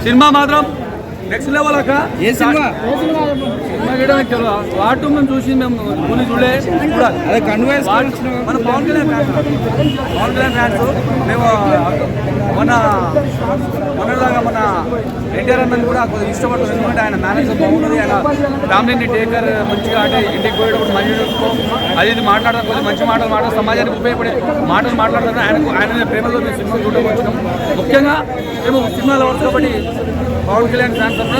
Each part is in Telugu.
సినిమా మాత్రం నెక్స్ట్ లెవెల్ అక్క. ఏ సినిమా? వాటు మేము చూసి మేము గురి చూడలే అదే కన్వేస్ మన పవన్ కళ్యాణ్ ఫ్యాన్స్ మేము మొన్నలాగా మన ఎన్టీఆర్ అన్నది కూడా కొద్దిగా ఇష్టపడతాం. ఎందుకంటే ఆయన మేనేజర్ బాగున్నది, ఆయన ఫ్యామిలీని టేకర్ మంచిగా అంటే ఇంటికి పోయేటప్పుడు మంచి చూసుకో అది ఇది మాట్లాడడం కొద్దిగా మంచి మాటలు సమాజానికి ఉపయోగపడే మాటలు మాట్లాడతారు. ఆయన ప్రేమలో మేము సినిమా చూడడం వచ్చినాం. ముఖ్యంగా మేము సినిమాలో వర్క్ కాబట్టి పవన్ కళ్యాణ్ ఫ్యాన్స్ అన్న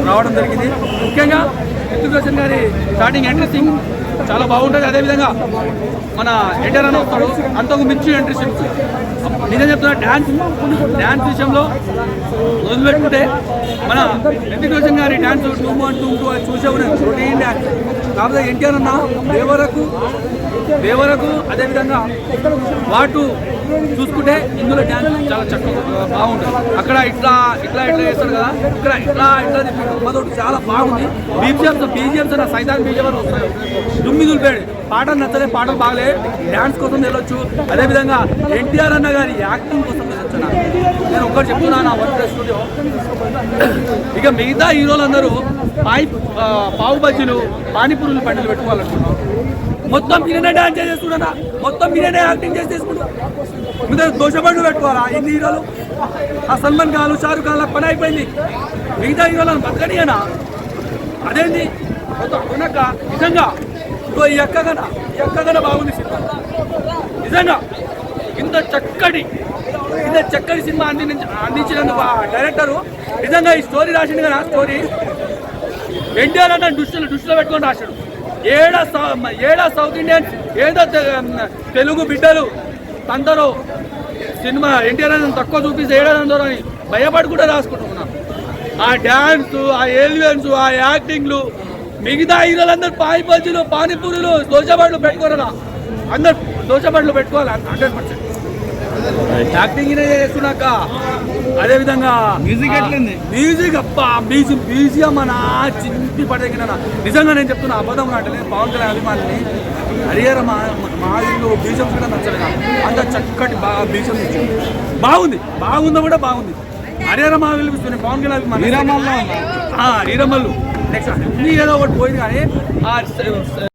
రావడం జరిగింది. ముఖ్యంగా రితిక్ రోషన్ గారి స్టార్టింగ్ ఎంట్రీ సింగ్ చాలా బాగుంటుంది. అదేవిధంగా మన ఎన్టీఆర్ అన్న వస్తాడు, అంతకు మించి ఎంట్రీ సింగ్స్. నిజం చెప్తున్నా, డ్యాన్స్ విషయంలో వదిలిపెట్టుకుంటే మన రితిక్ రోషన్ గారి డ్యాన్స్ 2-1 2-2 అది చూసే రొటీన్ డ్యాన్స్. కాకపోతే ఎన్టీఆర్ అన్న దేవరకు అదేవిధంగా వాటు చూసుకుంటే ఇందులో డ్యాన్స్ చాలా చక్కగా బాగుంటుంది. అక్కడ ఇట్లా చేస్తాడు కదా, ఇట్లా మొదటి చాలా బాగుంది. బీజిఎమ్స్ నా సైతాన్ బీజిఎం వస్తాయి, దుమ్మిదులు పేడు పాటలు నచ్చలే, పాటలు బాగలే, డ్యాన్స్ కోసం వెళ్ళొచ్చు. అదేవిధంగా ఎన్టీఆర్ అన్న గారి యాక్టింగ్ కోసం వెళ్ళొచ్చు. నేను ఒక్కటి చెప్తున్నా, నా వర్క్ స్టూడియో ఇక మిగతా హీరోలందరూ పావు బజ్జీలు పానీపూరులు పండుగలు పెట్టుకోవాలనుకున్నాం. మొత్తం మీరేనే డాన్స్ చేసేస్తున్నా, మొత్తం మీరేనే యాక్టింగ్ చేసి తీసుకుంటా. మీరు దోషబండ్లు పెట్టుకోవాలా? ఇన్ని హీరోలు, ఆ సల్మాన్ ఖాన్ షారుఖ్ ఖాన్ పని అయిపోయింది. మిగతా హీరోలను బతకనియనా? అదేంటి మొత్తం కొనక నిజంగా ఈ ఎక్కగన బాగుంది సినిమా. నిజంగా ఇంత చక్కటి సినిమా అందించినందుకు ఆ డైరెక్టరు నిజంగా ఈ స్టోరీ రాసిండు కదా, స్టోరీ ఎన్టీఆర్ అన్న దృష్టిలో పెట్టుకొని రాశాడు. ఏడా సౌత్ ఇండియన్స్ ఏదో తెలుగు బిడ్డలు తందరో సినిమా ఎన్టీఆర్ అని తక్కువ చూపిస్తే ఏడాదందరూ అని భయపడి కూడా రాసుకుంటున్నాం. ఆ డ్యాన్స్, ఆ ఎలివెన్స్, ఆ యాక్టింగ్లు, మిగతా హీరోలందరూ పానీపూరీలు దోశబండ్లు పెట్టుకోరా, అందరు దోశబండ్లు పెట్టుకోవాలి 100%. యాక్టింగ్ చేస్తున్నాక అదేవిధంగా మ్యూజిక్ ఎట్లుంది? మ్యూజిక్ అబ్బా బీజిఎం అన్నా చింపి పడేగిన. నిజంగా నేను చెప్తున్నా, అబద్ధం అంటే పవన్ కళ్యాణ్ అభిమానిని హరిహర మా ఇల్లు బీజిఎం కూడా నచ్చలేదు. అంత చక్కటి బీజిఎం బాగుందో కూడా బాగుంది. హరిహర మా ఇల్లు పవన్ కళ్యాణ్ అభిమాని హీరమల్లు నెక్స్ట్ అన్ని ఏదో ఒకటి పోయింది. కానీ